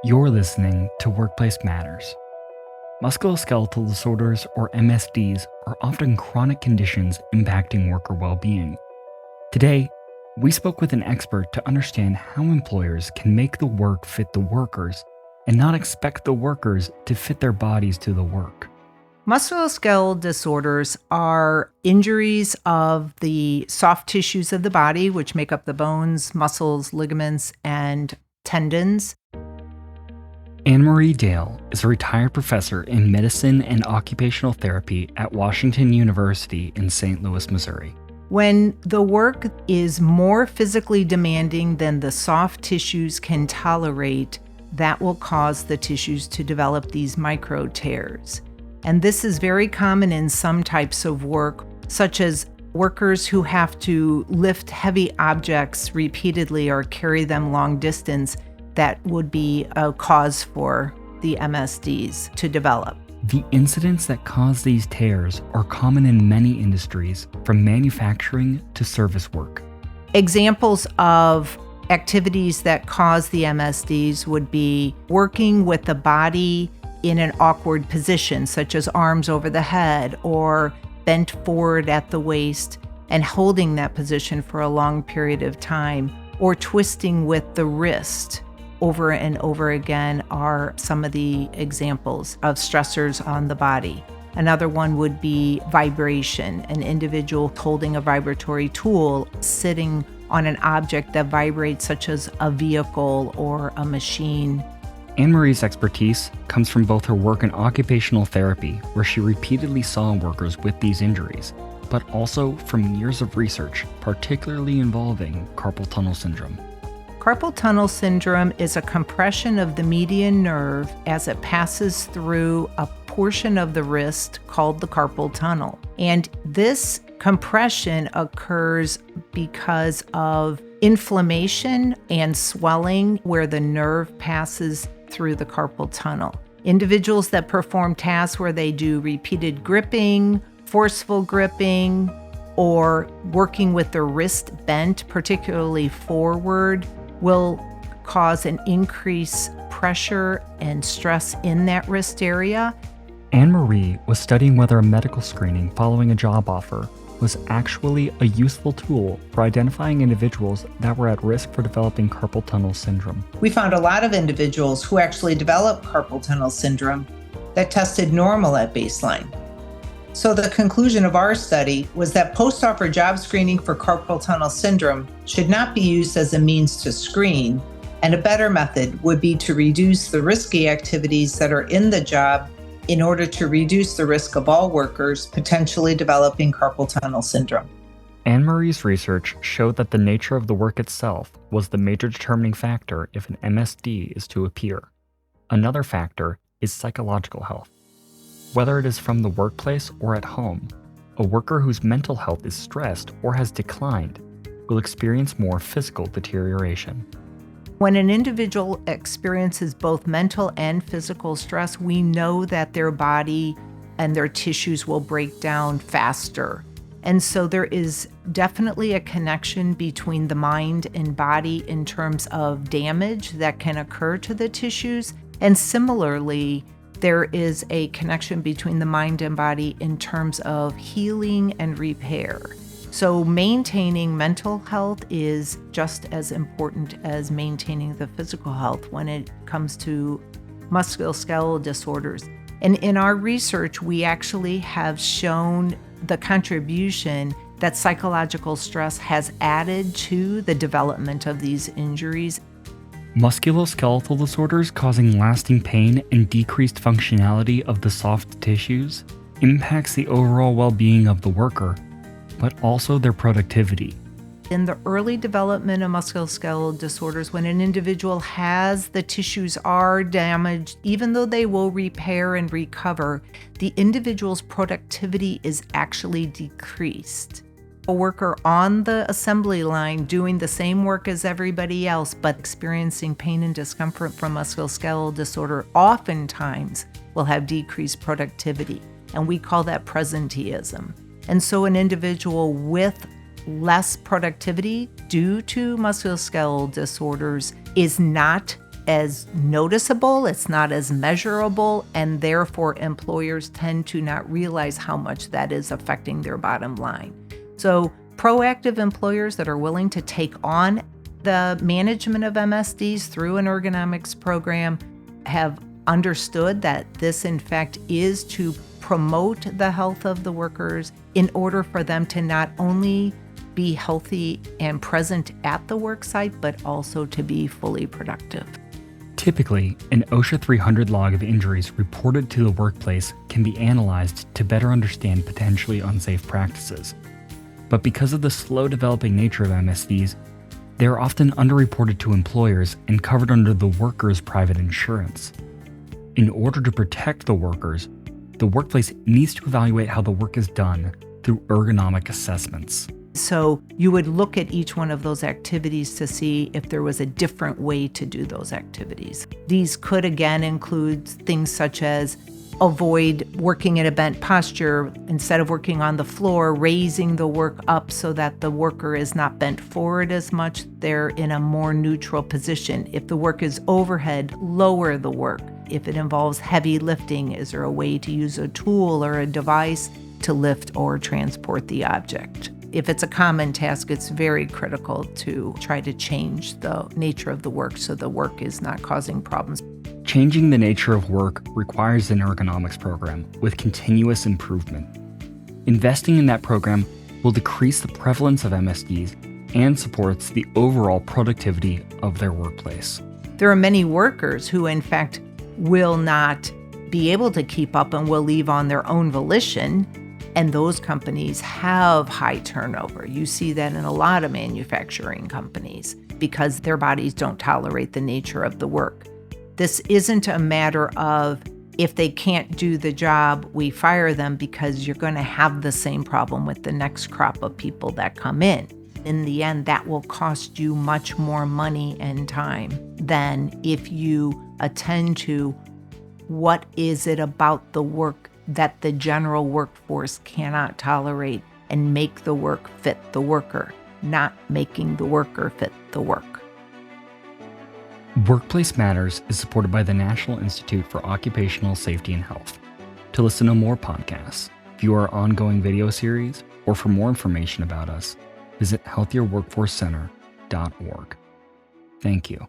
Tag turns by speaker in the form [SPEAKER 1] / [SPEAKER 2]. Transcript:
[SPEAKER 1] You're listening to Workplace Matters. Musculoskeletal disorders, or MSDs, are often chronic conditions impacting worker well-being. Today, we spoke with an expert to understand how employers can make the work fit the workers and not expect the workers to fit their bodies to the work.
[SPEAKER 2] Musculoskeletal disorders are injuries of the soft tissues of the body, which make up the bones, muscles, ligaments, and tendons.
[SPEAKER 1] Anne-Marie Dale is a retired professor in medicine and occupational therapy at Washington University in St. Louis, Missouri.
[SPEAKER 2] When the work is more physically demanding than the soft tissues can tolerate, that will cause the tissues to develop these micro tears. And this is very common in some types of work, such as workers who have to lift heavy objects repeatedly or carry them long distance. That would be a cause for the MSDs to develop.
[SPEAKER 1] The incidents that cause these tears are common in many industries, from manufacturing to service work.
[SPEAKER 2] Examples of activities that cause the MSDs would be working with the body in an awkward position, such as arms over the head or bent forward at the waist and holding that position for a long period of time, or twisting with the wrist over and over again are some of the examples of stressors on the body. Another one would be vibration, an individual holding a vibratory tool, sitting on an object that vibrates, such as a vehicle or a machine.
[SPEAKER 1] Anne-Marie's expertise comes from both her work in occupational therapy, where she repeatedly saw workers with these injuries, but also from years of research, particularly involving carpal tunnel syndrome.
[SPEAKER 2] Carpal tunnel syndrome is a compression of the median nerve as it passes through a portion of the wrist called the carpal tunnel. And this compression occurs because of inflammation and swelling where the nerve passes through the carpal tunnel. Individuals that perform tasks where they do repeated gripping, forceful gripping, or working with their wrist bent, particularly forward, will cause an increased pressure and stress in that wrist area.
[SPEAKER 1] Anne-Marie was studying whether a medical screening following a job offer was actually a useful tool for identifying individuals that were at risk for developing carpal tunnel syndrome.
[SPEAKER 3] We found a lot of individuals who actually developed carpal tunnel syndrome that tested normal at baseline. So the conclusion of our study was that post-offer job screening for carpal tunnel syndrome should not be used as a means to screen, and a better method would be to reduce the risky activities that are in the job in order to reduce the risk of all workers potentially developing carpal tunnel syndrome.
[SPEAKER 1] Anne-Marie's research showed that the nature of the work itself was the major determining factor if an MSD is to appear. Another factor is psychological health. Whether it is from the workplace or at home, a worker whose mental health is stressed or has declined will experience more physical deterioration.
[SPEAKER 2] When an individual experiences both mental and physical stress, we know that their body and their tissues will break down faster. And so there is definitely a connection between the mind and body in terms of damage that can occur to the tissues. And similarly, there is a connection between the mind and body in terms of healing and repair. So maintaining mental health is just as important as maintaining the physical health when it comes to musculoskeletal disorders. And in our research, we actually have shown the contribution that psychological stress has added to the development of these injuries.
[SPEAKER 1] Musculoskeletal disorders causing lasting pain and decreased functionality of the soft tissues impacts the overall well-being of the worker, but also their productivity.
[SPEAKER 2] In the early development of musculoskeletal disorders, when an individual has the tissues are damaged, even though they will repair and recover, the individual's productivity is actually decreased. A worker on the assembly line doing the same work as everybody else, but experiencing pain and discomfort from musculoskeletal disorder oftentimes will have decreased productivity, and we call that presenteeism. And so an individual with less productivity due to musculoskeletal disorders is not as noticeable, it's not as measurable, and therefore employers tend to not realize how much that is affecting their bottom line. So proactive employers that are willing to take on the management of MSDs through an ergonomics program have understood that this, in fact, is to promote the health of the workers in order for them to not only be healthy and present at the work site, but also to be fully productive.
[SPEAKER 1] Typically, an OSHA 300 log of injuries reported to the workplace can be analyzed to better understand potentially unsafe practices. But because of the slow developing nature of MSDs, they are often underreported to employers and covered under the workers' private insurance. In order to protect the workers, the workplace needs to evaluate how the work is done through ergonomic assessments.
[SPEAKER 2] So you would look at each one of those activities to see if there was a different way to do those activities. These could again include things such as avoid working in a bent posture. Instead of working on the floor, raising the work up so that the worker is not bent forward as much. They're in a more neutral position. If the work is overhead, lower the work. If it involves heavy lifting, is there a way to use a tool or a device to lift or transport the object? If it's a common task, it's very critical to try to change the nature of the work so the work is not causing problems.
[SPEAKER 1] Changing the nature of work requires an ergonomics program with continuous improvement. Investing in that program will decrease the prevalence of MSDs and supports the overall productivity of their workplace.
[SPEAKER 2] There are many workers who, in fact, will not be able to keep up and will leave on their own volition. And those companies have high turnover. You see that in a lot of manufacturing companies because their bodies don't tolerate the nature of the work. This isn't a matter of if they can't do the job, we fire them, because you're going to have the same problem with the next crop of people that come in. In the end, that will cost you much more money and time than if you attend to what is it about the work that the general workforce cannot tolerate and make the work fit the worker, not making the worker fit the work.
[SPEAKER 1] Workplace Matters is supported by the National Institute for Occupational Safety and Health. To listen to more podcasts, view our ongoing video series, or for more information about us, visit healthierworkforcecenter.org. Thank you.